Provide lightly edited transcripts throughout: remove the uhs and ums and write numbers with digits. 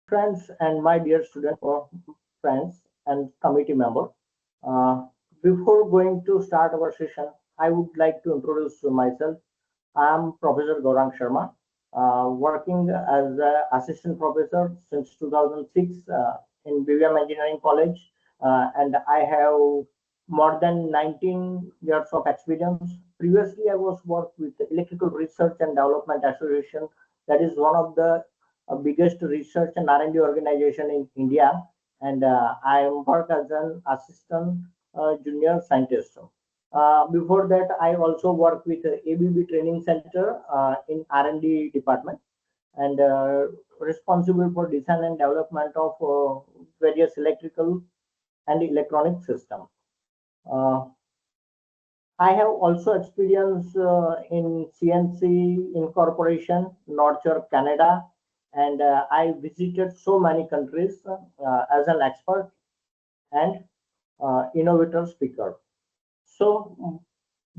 Friends and my dear student or friends and committee member. Uh, Before going to start our session, I would like to introduce myself. I am Professor Gaurang Sharma, working as an assistant professor since 2006 in BVM Engineering College, and I have more than 19 years of experience. Previously, I was worked with the Electrical Research and Development Association. That is one of the biggest research and R&D organization in India, and I work as an assistant junior scientist. Before that, I also work with ABB Training Center in R&D department and responsible for design and development of various electrical and electronic system. Uh, I have also experience in CNC Incorporation, Nurture, Canada, and I visited so many countries as an expert and innovator speaker. So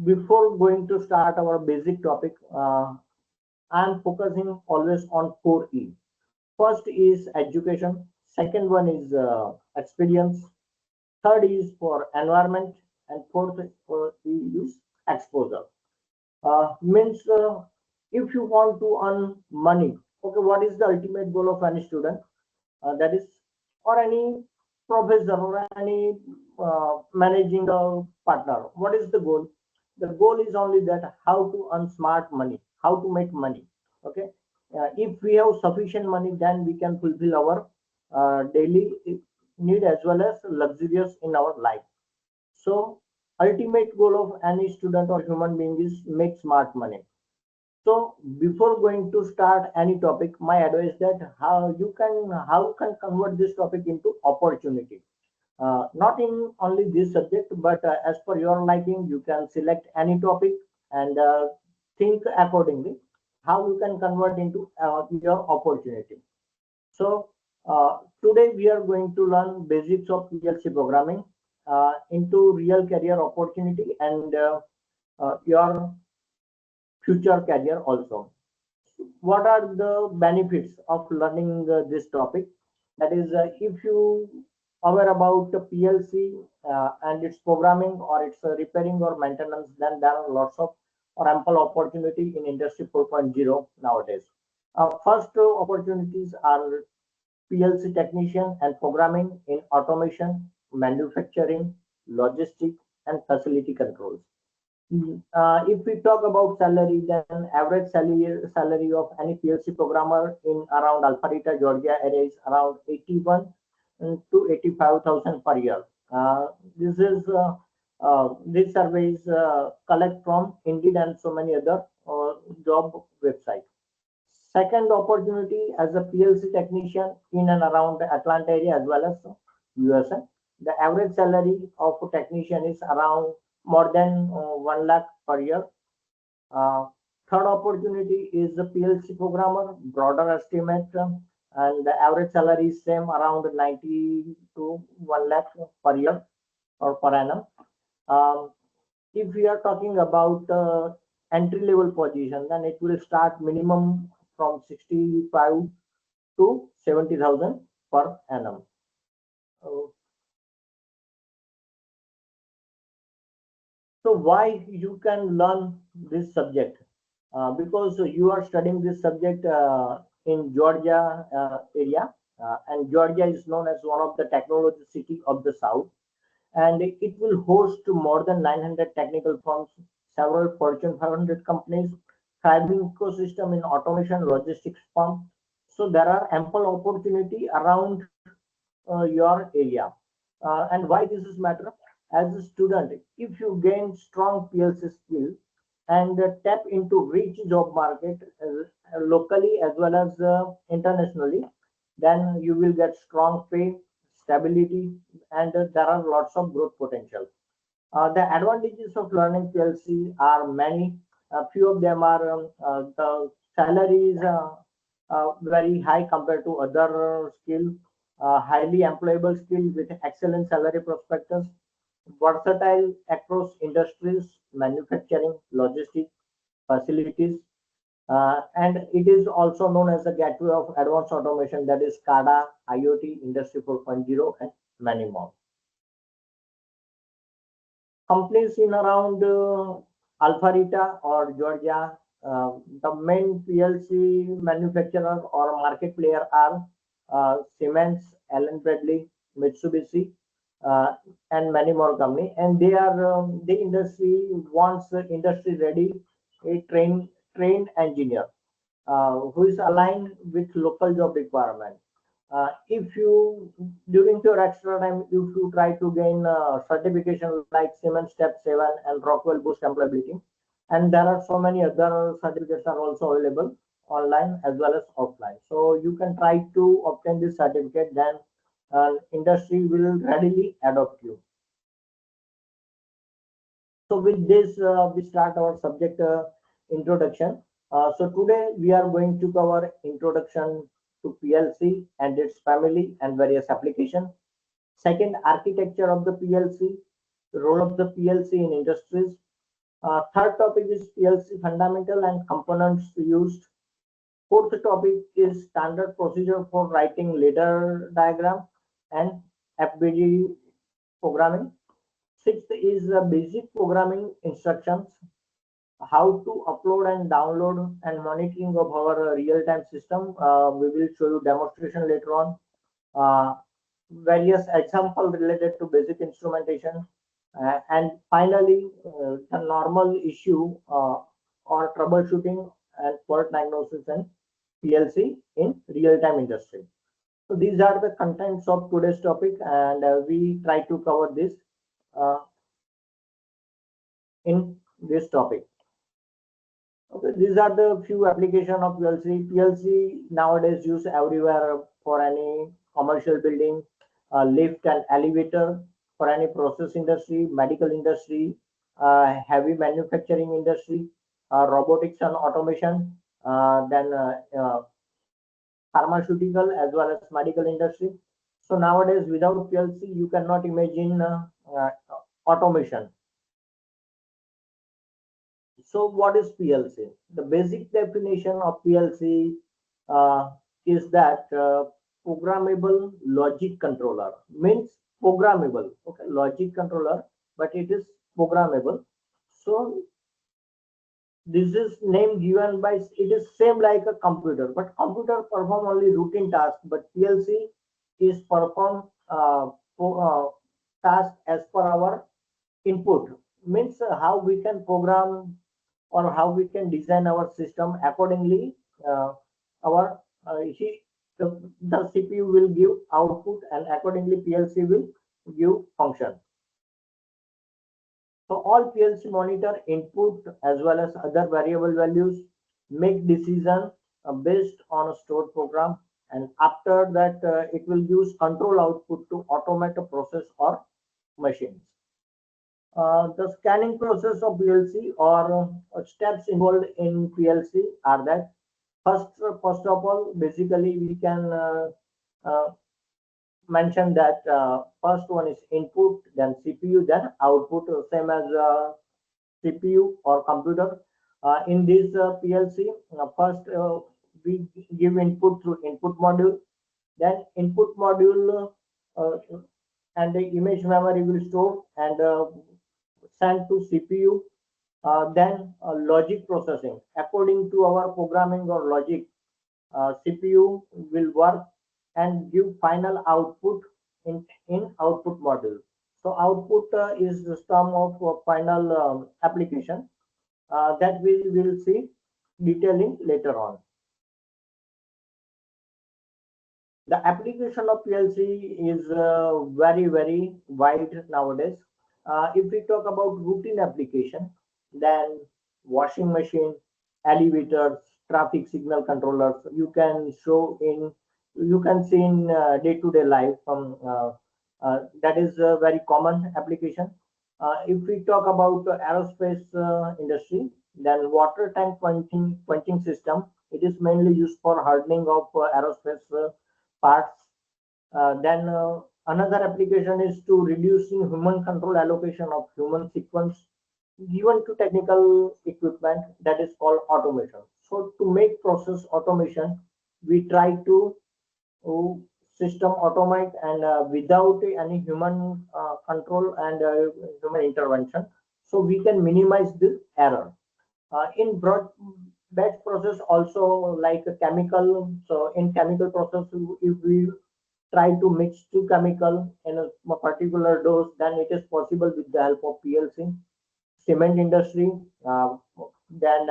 before going to start our basic topic, I'm focusing always on 4E. First is education. Second one is experience. Third is for environment, and fourth is exposure. Means if you want to earn money, okay, what is the ultimate goal of any student? That is, or any professor or any managing a partner. What is the goal? The goal is only that how to earn smart money, how to make money. Okay, if we have sufficient money, then we can fulfill our daily need as well as luxurious in our life. So, ultimate goal of any student or human being is make smart money. So before going to start any topic, my advice that how you can convert this topic into opportunity. Not in only this subject, but as per your liking, you can select any topic and think accordingly how you can convert into your opportunity. So today we are going to learn basics of PLC programming into real career opportunity and your future career also. What are the benefits of learning this topic? That is, if you aware about the PLC and its programming or its repairing or maintenance, then there are lots of or ample opportunity in Industry 4.0 nowadays. First opportunities are PLC technician and programming in automation, manufacturing, logistics, and facility controls. If we talk about salary, then average salary of any PLC programmer in around Alpharetta, Georgia area is around 81 to 85,000 per year. This is these surveys collect from Indeed and so many other job websites. Second opportunity as a PLC technician in and around the Atlanta area as well as USA. The average salary of a technician is around more than 1 lakh per year. Uh, Third opportunity is the PLC programmer, broader estimate, and the average salary is same around 90 to 1 lakh per year or per annum. Um, if we are talking about entry level position, then it will start minimum from 65 to 70,000 per annum. Uh, so why you can learn this subject? Because you are studying this subject in Georgia area, and Georgia is known as one of the technology city of the South, and it will host more than 900 technical firms, several Fortune 500 companies, thriving ecosystem in automation logistics firm. So there are ample opportunity around your area. And why this is matter? As a student, if you gain strong PLC skill and tap into rich job market locally as well as internationally, then you will get strong pay, stability, and there are lots of growth potential. The advantages of learning PLC are many. A few of them are the salaries very high compared to other skill, highly employable skill with excellent salary prospectus, versatile across industries, manufacturing, logistics, facilities. And it is also known as the gateway of advanced automation, that is SCADA, IoT, Industry 4.0, and many more. Companies in around Alpharetta or Georgia, the main PLC manufacturer or market player are Siemens, Allen Bradley, Mitsubishi, and many more companies. And they are the industry wants industry ready, a trained engineer who is aligned with local job requirement. If you during your extra time, if you try to gain certification like Siemens Step 7 and Rockwell Boost Employability, and there are so many other certificates are also available online as well as offline. So you can try to obtain this certificate, then industry will readily adopt you. So with this, we start our subject introduction. So today we are going to cover introduction to PLC and its family and various applications. Second, architecture of the PLC, the role of the PLC in industries. Third topic is PLC fundamental and components used. Fourth topic is standard procedure for writing ladder diagram and FBG programming. Sixth is basic programming instructions, how to upload and download and monitoring of our real-time system. We will show you demonstration later on. Various example related to basic instrumentation. And finally, the normal issue or troubleshooting and fault diagnosis and PLC in real-time industry. So these are the contents of today's topic, and we try to cover this uh, in this topic. Okay, these are the few application of PLC. PLC nowadays used everywhere for any commercial building, lift and elevator, for any process industry, medical industry, heavy manufacturing industry, robotics and automation, then pharmaceutical as well as medical industry. So nowadays, without PLC, you cannot imagine automation. So what is PLC? The basic definition of PLC is that programmable logic controller, means programmable. Okay, logic controller, but it is programmable. So this is name given by, it is same like a computer, but computer perform only routine task, but PLC is perform task as per our input, means how we can program or how we can design our system accordingly. Our he the CPU will give output, and accordingly PLC will give function. So all PLC monitor input as well as other variable values, make decision based on a stored program, and after that it will use control output to automate a process or machines. The scanning process of PLC or steps involved in PLC are that first of all, basically we can uh, mention that first one is input, then CPU, then output, same as CPU or computer. In this PLC, first we give input through input module, then input module and the image memory will store and send to CPU. Then logic processing. According to our programming or logic, CPU will work and give final output in output module. So output is the sum of final application that we will see detailing later on. The application of PLC is very wide nowadays. If we talk about routine application, then washing machine, elevators, traffic signal controllers, you can see in day-to-day life. That is a very common application. If we talk about aerospace industry, then water tank punching system. It is mainly used for hardening of aerospace parts. Then another application is to reducing human control allocation of human sequence given to technical equipment, that is called automation. So to make process automation, we try to uh, system automate and without any human control and human intervention, so we can minimize this error. In broad batch process also, like a chemical, so in chemical process, if we try to mix two chemical in a particular dose, then it is possible with the help of PLC. Cement industry, uh, then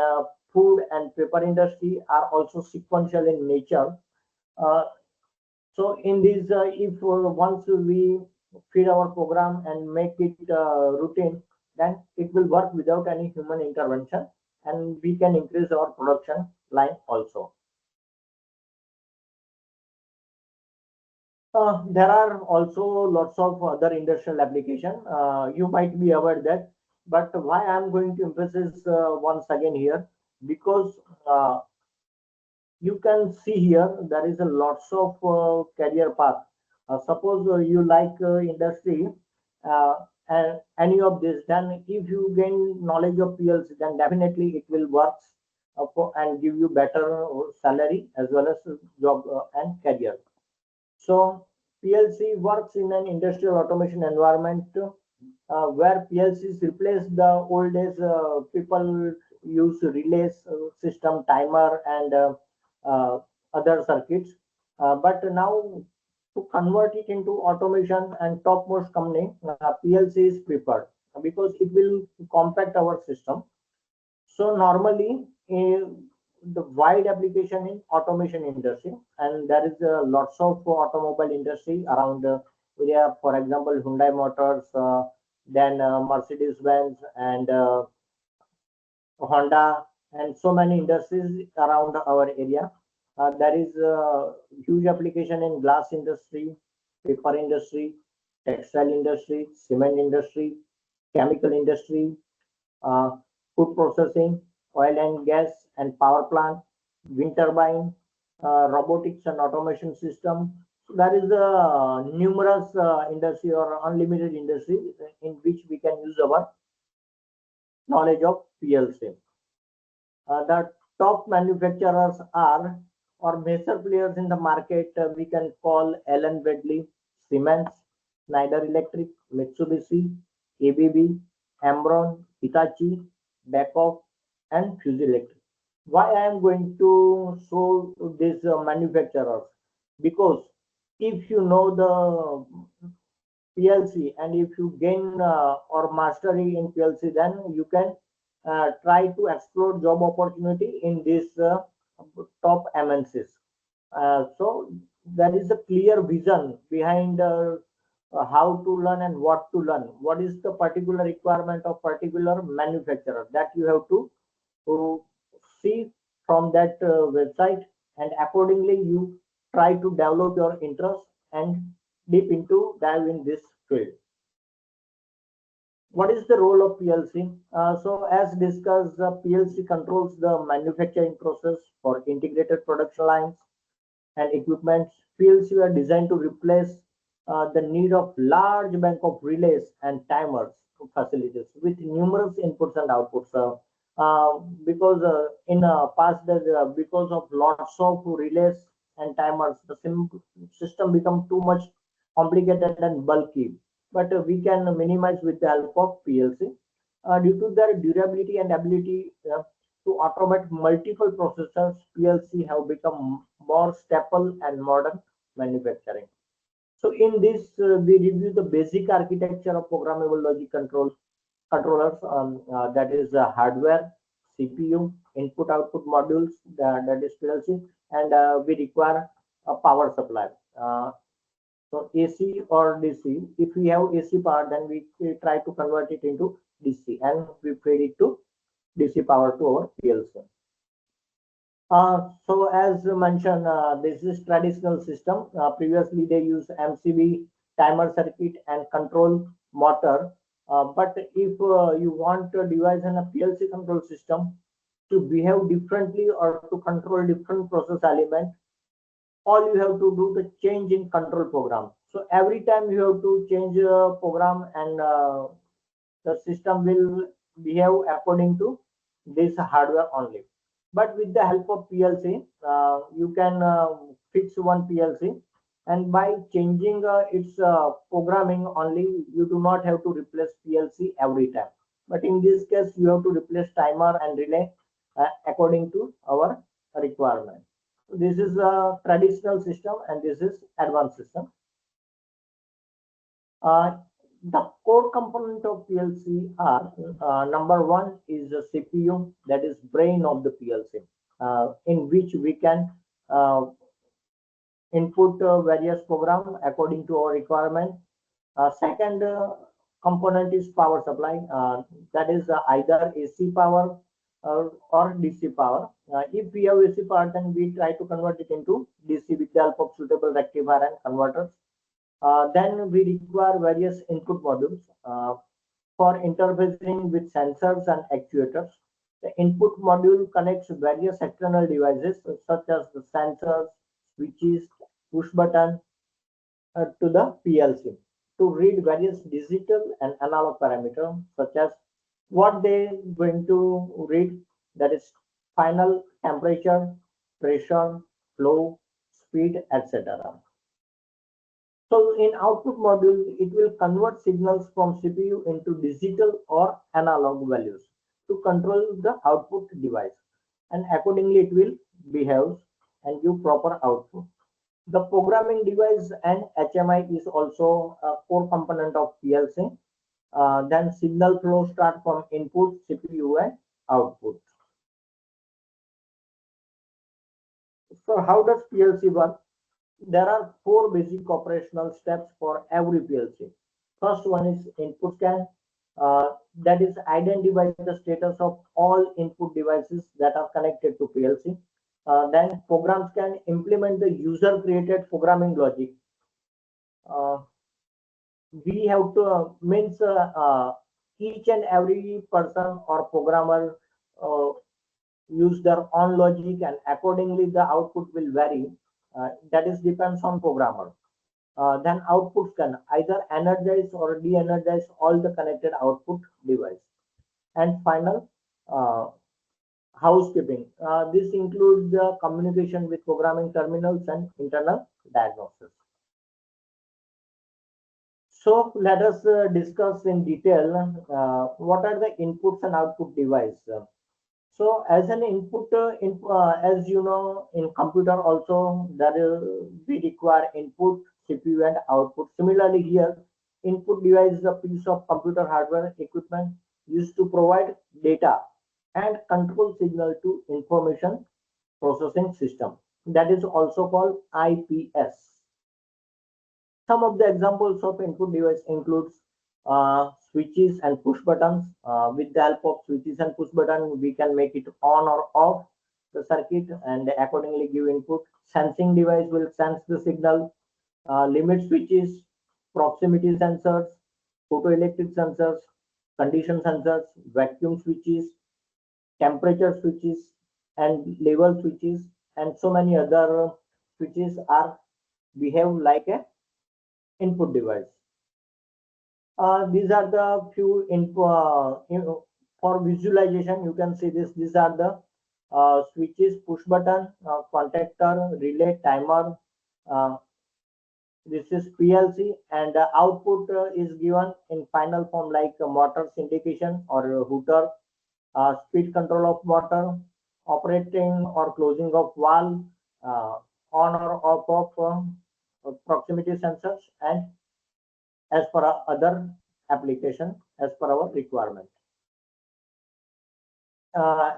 food and paper industry are also sequential in nature. Uh, so in this, if once we feed our program and make it routine, then it will work without any human intervention, and we can increase our production line also. There are also lots of other industrial application. You might be aware that, but why I'm going to emphasize once again here, because you can see here there is a lots of career path. Suppose you like industry uh, and any of this, then if you gain knowledge of PLC, then definitely it will work and give you better salary as well as job and career. So PLC works in an industrial automation environment where PLCs replace the old days people use relays system, timer, and uh, other circuits. But now to convert it into automation and topmost company, PLC is preferred because it will compact our system. So normally, the wide application in automation industry, and there is lots of automobile industry around the area. For example, Hyundai Motors, then Mercedes Benz, and Honda, and so many industries around our area. There is a huge application in glass industry, paper industry, textile industry, cement industry, chemical industry, uh, food processing, oil and gas and power plant, wind turbine, robotics and automation system. So there is a numerous industry or unlimited industry in which we can use our knowledge of PLC. The top manufacturers are or major players in the market. We can call Allen Bradley, Siemens, Schneider Electric, Mitsubishi, ABB, Amron, Hitachi, Beckhoff, and Fuse Electric. Why I am going to show these manufacturers? Because if you know the PLC, and if you gain or mastery in PLC, then you can try to explore job opportunity in this top MNCs. So there is a clear vision behind how to learn and what to learn. What is the particular requirement of particular manufacturer that you have to see from that website, and accordingly you try to develop your interest and deep into dive in this field. What is the role of PLC? So as discussed, the PLC controls the manufacturing process for integrated production lines and equipment. PLC were designed to replace the need of large bank of relays and timers facilities with numerous inputs and outputs. Because in past days, because of lots of relays and timers, the system become too much complicated and bulky. But we can minimize with the help of PLC due to their durability and ability to automate multiple processors. PLC have become more stable and modern manufacturing. So in this, we review the basic architecture of programmable logic controllers. That is hardware, CPU, input-output modules, that is PLC, and we require a power supply. So AC or DC. If we have AC power, then we try to convert it into DC, and we feed it to DC power to our PLC. So as mentioned, this is traditional system. Previously, they use MCB, timer circuit, and control motor. But if you want to devise in a PLC control system to behave differently or to control different process element, all you have to do the change in control program. So every time you have to change a program, and the system will behave according to this hardware only. But with the help of PLC, you can fix one PLC, and by changing its programming only, you do not have to replace PLC every time. But in this case, you have to replace timer and relay according to our requirement. This is a traditional system, and this is advanced system. Uh, the core component of PLC are number one is a CPU, that is brain of the PLC, in which we can uh, input various program according to our requirement. Second component is power supply, that is either AC power or DC power. If we have AC power, then we try to convert it into DC with the help of suitable rectifier and converters. Then we require various input modules for interfacing with sensors and actuators. The input module connects various external devices such as the sensors, switches, push button to the PLC to read various digital and analog parameters such as what they going to read, that is final temperature, pressure, flow, speed, etc. So in output module, it will convert signals from CPU into digital or analog values to control the output device, and accordingly it will behave and give proper output. The programming device and HMI is also a core component of PLC. Then signal flow start from input, CPU and output. So how does PLC work? There are four basic operational steps for every PLC. First one is input scan. That is identify the status of all input devices that are connected to PLC. Then programs can implement the user created programming logic. Uh, we have to means each and every person or programmer uh, use their own logic, and accordingly the output will vary. That is depends on programmer. Then outputs can either energize or de-energize all the connected output device. And final, uh, housekeeping. This includes the communication with programming terminals and internal diagnosis. So let us discuss in detail what are the inputs and output device. So as an input, as you know, in computer also there we require input, CPU and output. Similarly here, input device is a piece of computer hardware equipment used to provide data and control signal to information processing system. That is also called IPS. Some of the examples of input device includes switches and push buttons. With the help of switches and push button, we can make it on or off the circuit and accordingly give input. Sensing device will sense the signal. Limit switches, proximity sensors, photoelectric sensors, condition sensors, vacuum switches, temperature switches, and level switches, and so many other switches are behave like a input device. These are the few for visualization. You can see this. These are the switches, push button, contactor, relay, timer. Uh, this is PLC, and the output is given in final form like motor syndication or hooter, speed control of motor, operating or closing of valve, uh, on or off of proximity sensors, and as per our other application as per our requirement.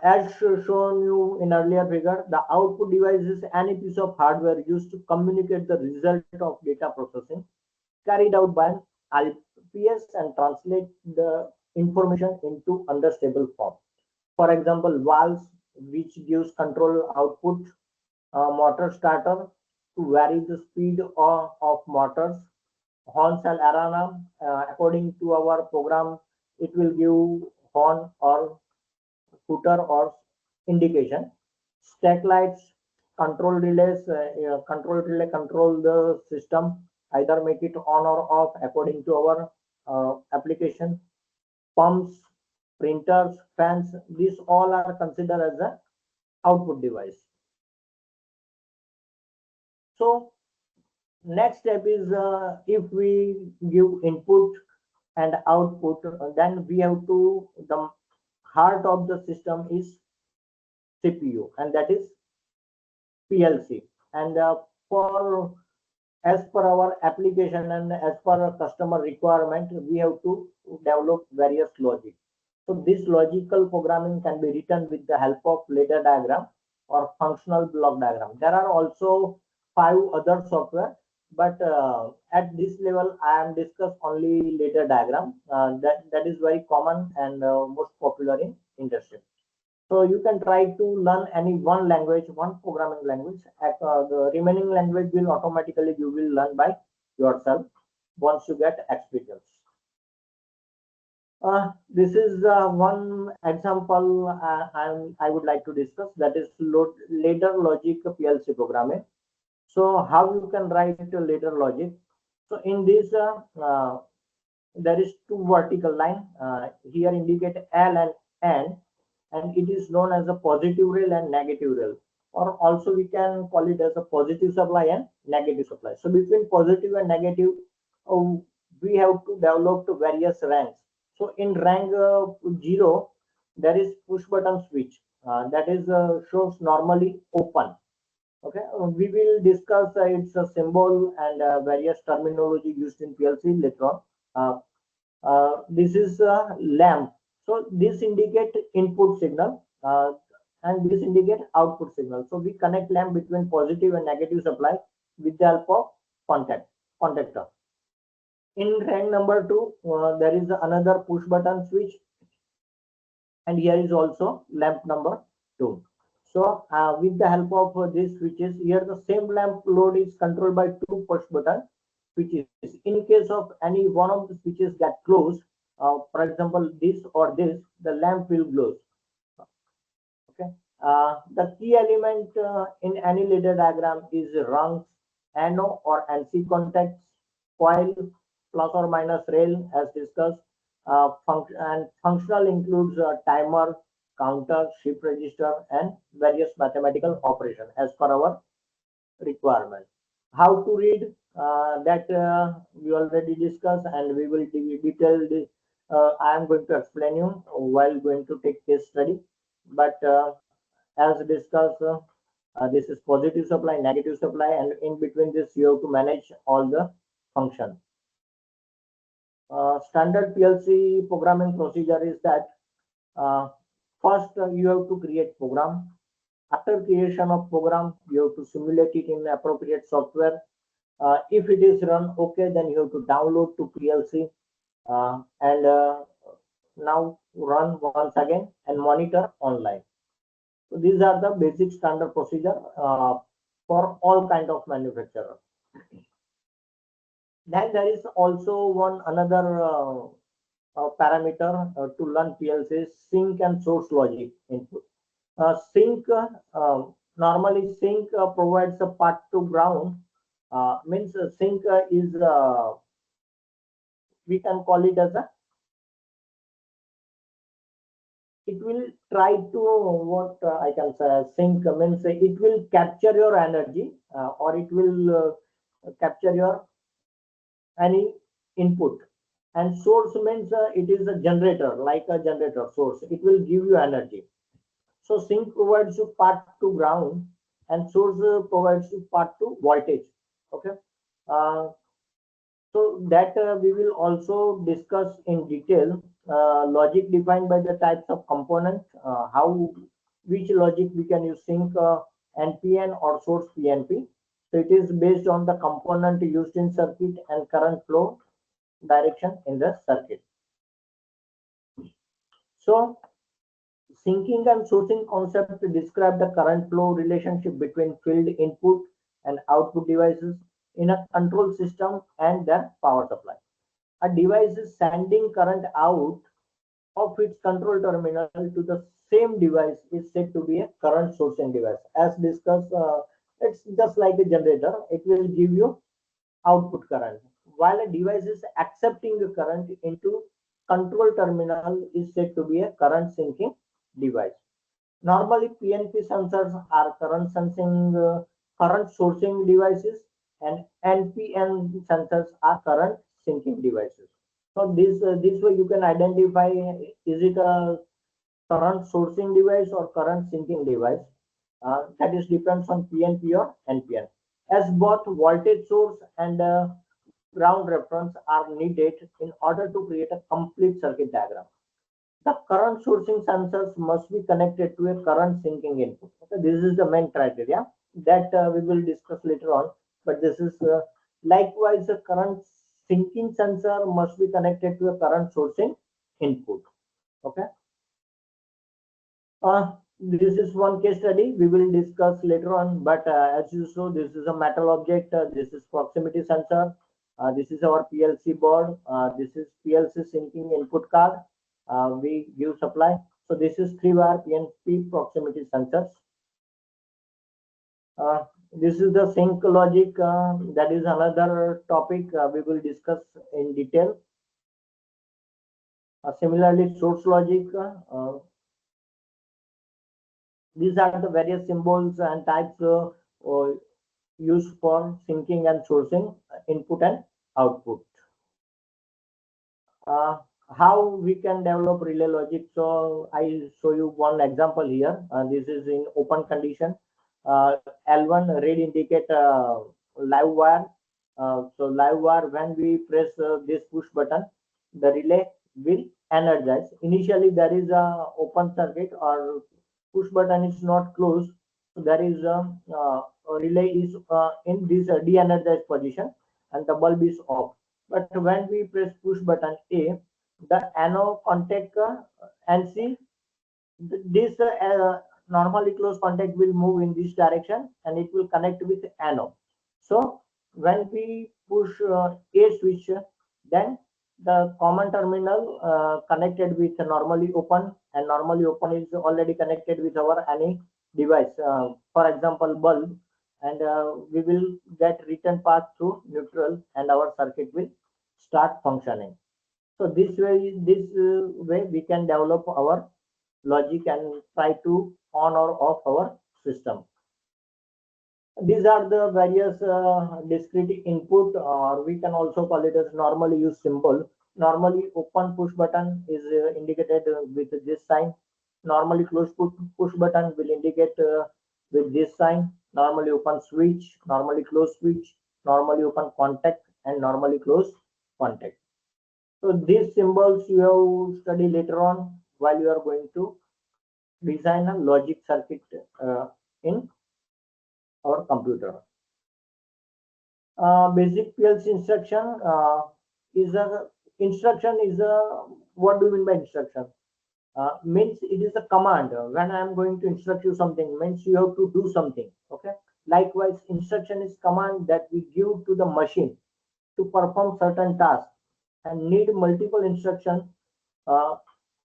As shown you in earlier figure, the output device is any piece of hardware used to communicate the result of data processing carried out by an IPS and translate the information into understandable form. For example, valves, which gives control output, motor starter to vary the speed of motors, horn cell arena. According to our program, it will give horn or footer or indication. Stack lights, control relays, control relay control the system, either make it on or off according to our application. Pumps, printers, fans, these all are considered as a output device. So next step is if we give input and output, then we have to, the heart of the system is CPU, and that is PLC. And for as per our application and as per our customer requirement, we have to develop various logic. So this logical programming can be written with the help of ladder diagram or functional block diagram. There are also 5 other software, but at this level I am discuss only ladder diagram. That is very common and most popular in industry. So you can try to learn any one language, one programming language. The remaining language will automatically you will learn by yourself once you get experience. This is one example I would like to discuss, that is ladder logic PLC programming. So how you can write a ladder logic? So in this there is 2 vertical line here indicate L and N, and it is known as a positive rail and negative rail, or also we can call it as a positive supply and negative supply. So between positive and negative, uh, we have to develop to various ranks. So in rank 0, there is push button switch, that is shows normally open. Okay, we will discuss its symbol and various terminology used in PLC later on. Uh, this is a lamp. So this indicate input signal and this indicate output signal. So we connect lamp between positive and negative supply with the help of contactor. In rank number 2, there is another push button switch, and here is also lamp number 2. So with the help of these switches, here the same lamp load is controlled by 2 push button switches. In case of any one of the switches get closed, for example this or this, the lamp will close. Okay. The key element in any ladder diagram is rungs, NO or NC contacts, coil, plus or minus rail as discussed. And functional includes timer, counter, shift register, and various mathematical operation as per our requirement. How to read, that we already discussed, and we will detail this. I am going to explain you while going to take case study. But as discussed, this is positive supply, negative supply, and in between this you have to manage all the function. Standard PLC programming procedure is that first you have to create program. After creation of program, you have to simulate it in appropriate software. If it is run okay, then you have to download to PLC and now run once again and monitor online. So these are the basic standard procedure for all kind of manufacturer. Then there is also one another parameter to learn PLC, sync and source logic input. Sync, normally sync provides a path to ground. Means sync is we can call it as a, it will try to what I can say, sync means it will capture your energy or it will capture your any input. And source means it is a generator, like a generator source, it will give you energy. So sync provides you path to ground and source provides you path to voltage. Okay. uh, so that we will also discuss in detail. Logic defined by the types of component, how which logic we can use, sync NPN or source PNP. So it is based on the component used in circuit and current flow direction in the circuit. So syncing and sourcing concept describe the current flow relationship between field input and output devices in a control system and their power supply. A device is sending current out of its control terminal to the same device is said to be a current sourcing device. As discussed, it's just like a generator. It will give you output current, while a device is accepting the current into control terminal is said to be a current sinking device. Normally, PNP sensors are current sensing, current sourcing devices, and NPN sensors are current syncing devices. So this way you can identify, is it a current sourcing device or current syncing device. That is depends on PNP or NPN. As both voltage source and ground reference are needed in order to create a complete circuit diagram. The current sourcing sensors must be connected to a current syncing input. Okay, this is the main criteria that we will discuss later on. But this is likewise a current syncing sensor must be connected to a current sourcing input. Okay. This is one case study we will discuss later on, but as you saw, this is a metal object. This is proximity sensor. This is our PLC board. This is PLC syncing input card. We give supply. So this is 3-wire PNP proximity sensors. This is the sync logic. That is another topic we will discuss in detail. Similarly, source logic. These are the various symbols and types used for syncing and sourcing input and output. Uh, how we can develop relay logic? So I show you one example here. This is in open condition. L1 red indicate live wire. So live wire, when we press this push button, the relay will energize. Initially there is a open circuit or push button is not closed. So there is a relay is in this de-energized position and the bulb is off. But when we press push button A, the anode contact NC, this normally closed contact will move in this direction and it will connect with anode. So when we push A switch, then the common terminal connected with normally open, and normally open is already connected with our any device, for example bulb, and we will get return path through neutral and our circuit will start functioning. So this way we can develop our logic and try to on or off our system. These are the various discrete input, or we can also call it as normally used symbol. Normally open push button is indicated with this sign. Normally closed push button will indicate with this sign. Normally open switch, normally closed switch, normally open contact, and normally closed contact. So these symbols you have study later on while you are going to design a logic circuit in our computer. Basic PLC instruction is a instruction is a what do you mean by instruction? Means it is a command. When I am going to instruct you something, means you have to do something. Okay. Likewise, instruction is command that we give to the machine to perform certain tasks and need multiple instructions uh,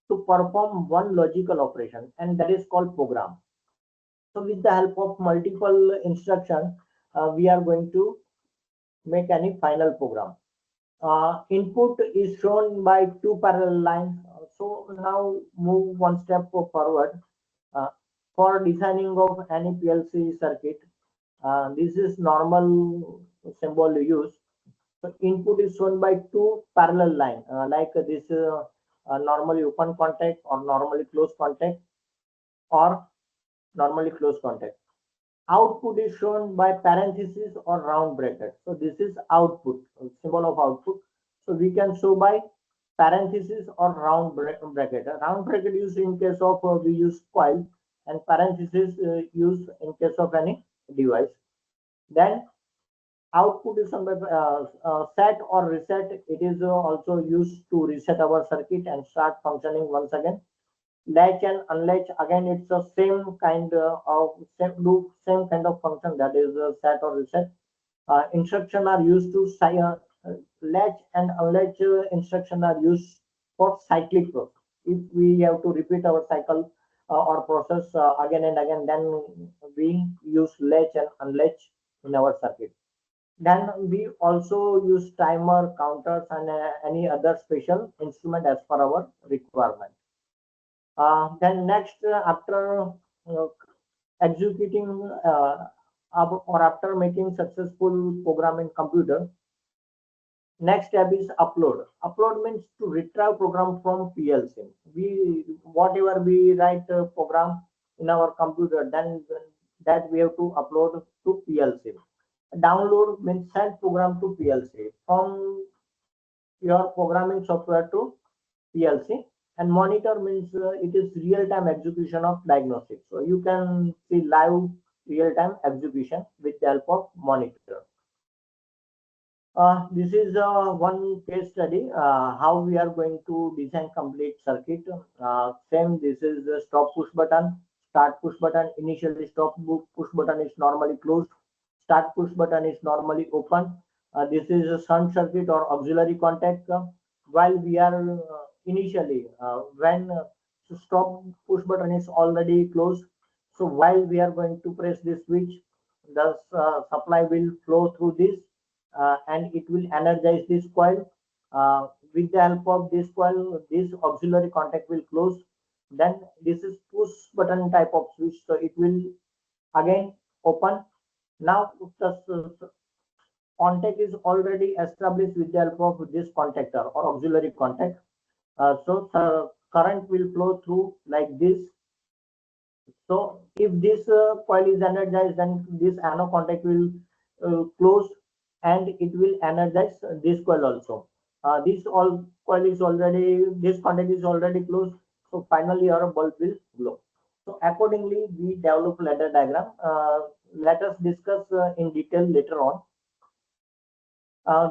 to perform one logical operation, and that is called program. So with the help of multiple instruction, we are going to make any final program. Input is shown by two parallel lines. So now move one step forward. Uh, for designing of any PLC circuit, this is normal symbol used. So input is shown by two parallel line, like this normally open contact or normally closed contact or normally closed contact. Output is shown by parenthesis or round bracket. So this is output, symbol of output. So we can show by parenthesis or round bracket. A round bracket used in case of we use coil, and parenthesis used in case of any device. Then output is some set or reset. It is also used to reset our circuit and start functioning once again. Latch and unlatch, again it's the same kind of same kind of function, that is set or reset. Instruction are used to latch and unlatch instruction are used for cyclic process. If we have to repeat our cycle or process again and again, then we use latch and unlatch in our circuit. Then we also use timer, counters, and any other special instrument as per our requirement. Then next, after uh, executing or after making successful program in computer, next step is upload. Upload means to retrieve program from PLC. We whatever we write program in our computer, then that we have to upload to PLC. Download means send program to PLC from your programming software to PLC. And monitor means it is real-time execution of diagnostics. So you can see live real-time execution with the help of monitor. This is one case study how we are going to design complete circuit. Same, this is the stop push button, start push button. Initially, stop push button is normally closed. Start push button is normally open. This is a shunt circuit or auxiliary contact. While we are initially when stop push button is already closed, so while we are going to press this switch, the supply will flow through this and it will energize this coil. With the help of this coil, this auxiliary contact will close. Then this is push button type of switch, so it will again open. Now the contact is already established with the help of this contactor or auxiliary contact. So current will flow through like this. So if this coil is energized, then this anode contact will close and it will energize this coil also. This all coil is already, this contact is already closed. So finally our bulb will glow. So accordingly, we develop ladder diagram. Let us discuss in detail later on.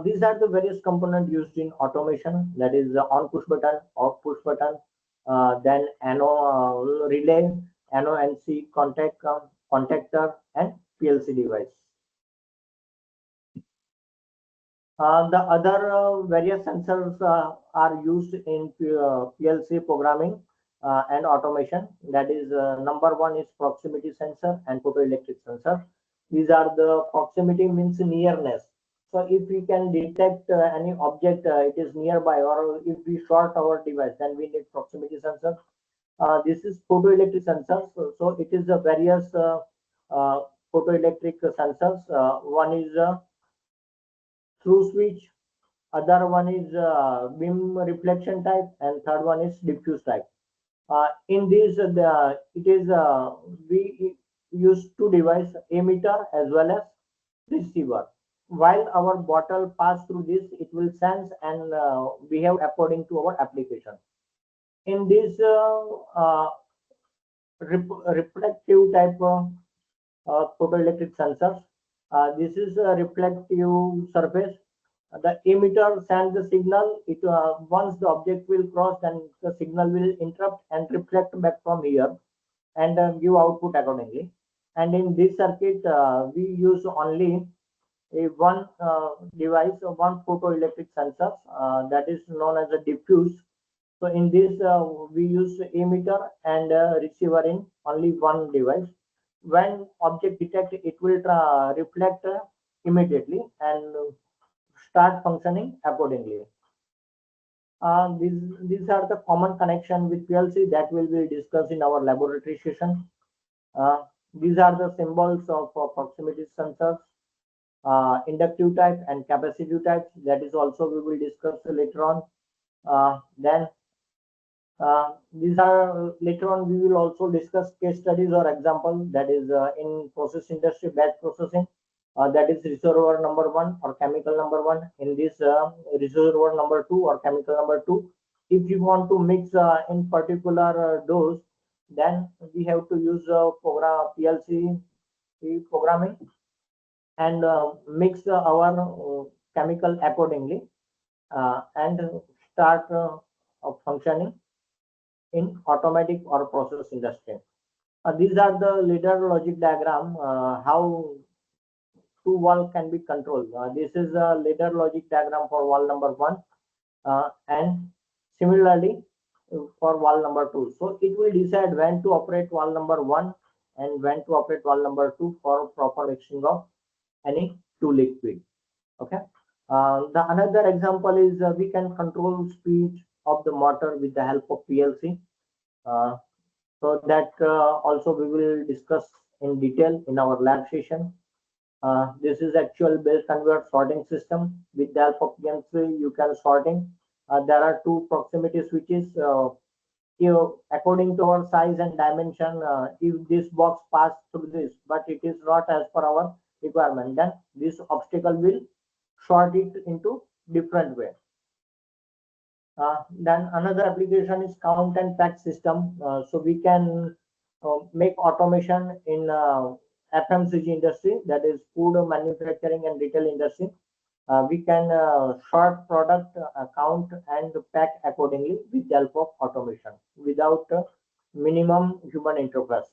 These are the various components used in automation. That is the on push button, off push button, then ANO relay, ANO NC contact, contactor, and PLC device. The other various sensors are used in PLC programming and automation. That is, number one is proximity sensor and photoelectric sensor. These are the proximity means nearness. So if we can detect any object, it is nearby, or if we short our device, then we need proximity sensor. This is photoelectric sensors. So it is the various uh, photoelectric sensors. One is through switch, other one is beam reflection type, and third one is diffuse type. In this, it is we use two device, emitter as well as receiver. While our bottle pass through this, it will sense and behave according to our application. In this reflective type photoelectric sensors, this is a reflective surface. The emitter sends the signal. It once the object will cross, then the signal will interrupt and reflect back from here and give output accordingly. And in this circuit, we use only a one device, one photoelectric sensor that is known as a diffuse. So in this, we use emitter and receiver in only one device. When object detect, it will reflect immediately and start functioning accordingly. These are the common connection with PLC that will be discussed in our laboratory session. These are the symbols of proximity sensors, inductive type and capacitive types. That is also we will discuss later on. Then these are later on we will also discuss case studies or example, that is in process industry batch processing. That is reservoir number one or chemical number one. In this reservoir number two or chemical number two, if you want to mix in particular dose, then we have to use program PLC programming and mix our chemical accordingly and start functioning in automatic or process industry. These are the ladder logic diagram, how two valve can be controlled. This is a ladder logic diagram for valve number one, and similarly for valve number two. So it will decide when to operate valve number one and when to operate valve number two for proper mixing of any two liquid. Okay. The another example is we can control speed of the motor with the help of PLC. Uh, so that also we will discuss in detail in our lab session. This is actual base conveyor sorting system. With the help of PLC, you can sorting. There are two proximity switches. According to our size and dimension, if this box pass through this, but it is not as per our requirement, then this obstacle will sort it into different way. Then another application is count and pack system. So we can make automation in FMCG industry, that is food manufacturing and retail industry. We can sort product, count and pack accordingly with the help of automation without minimum human interface.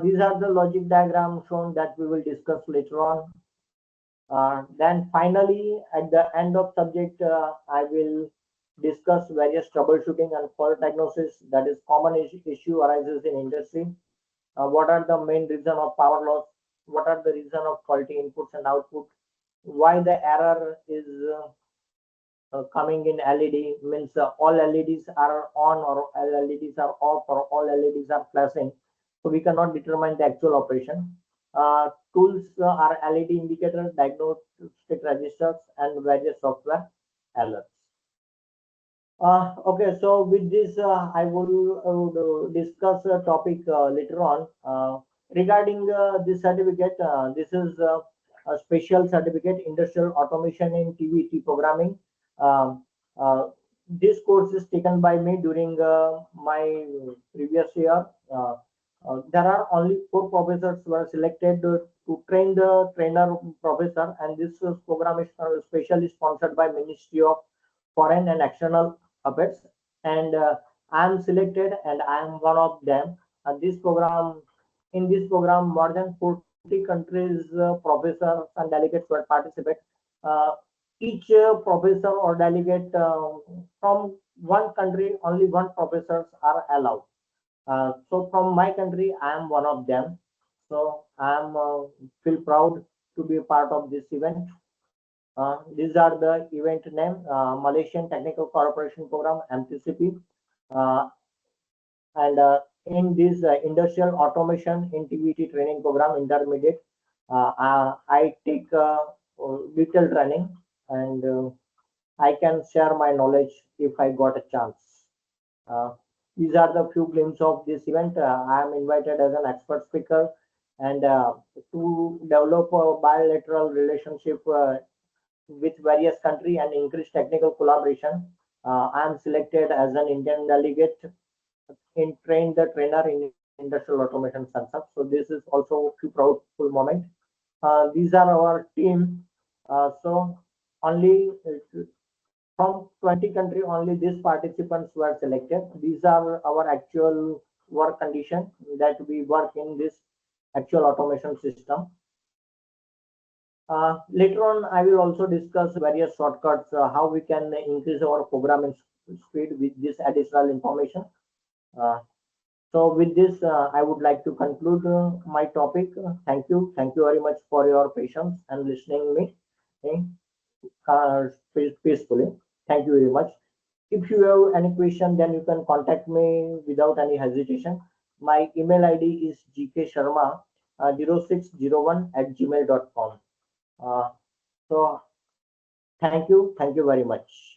These are the logic diagrams shown that we will discuss later on. Then finally, at the end of subject, I will discuss various troubleshooting and fault diagnosis, that is common issue arises in industry. What are the main reason of power loss? What are the reason of faulty inputs and output? Why the error is coming in LED, means all LEDs are on or all LEDs are off or all LEDs are flashing. So we cannot determine the actual operation. Tools are LED indicators, diagnostic registers, and various software alerts. Okay, so with this, I would discuss a topic later on regarding this certificate. This is a special certificate, Industrial Automation in TVT Programming. Um, uh, this course is taken by me during my previous year. There are only four professors who were selected to train the trainer professor, and this program is specially sponsored by Ministry of Foreign and External Affairs, and I am selected, and I am one of them. And in this program, more than 40 countries, professors and delegates will participate. Uh, each professor or delegate from one country, only one professors are allowed. So from my country, I am one of them. So I am feel proud to be a part of this event. These are the event name, Malaysian Technical Cooperation Program, MTCP. Uh, and in this industrial automation integrity training program, intermediate, I take detailed training, and I can share my knowledge if I got a chance. Uh, these are the few glimpses of this event. I am invited as an expert speaker, and to develop a bilateral relationship with various country and increase technical collaboration. I am selected as an Indian delegate in train the trainer in industrial automation concept. So this is also a proudful moment. These are our team. So only from 20 country, only these participants were selected. These are our actual work condition that we work in this actual automation system. Later on, I will also discuss various shortcuts, how we can increase our programming speed with this additional information. Uh, so with this, I would like to conclude my topic. Thank you. Thank you very much for your patience and listening me okay, peacefully. Thank you very much. If you have any question, then you can contact me without any hesitation. My email ID is gksharma 0601 @gmail.com. So thank you very much.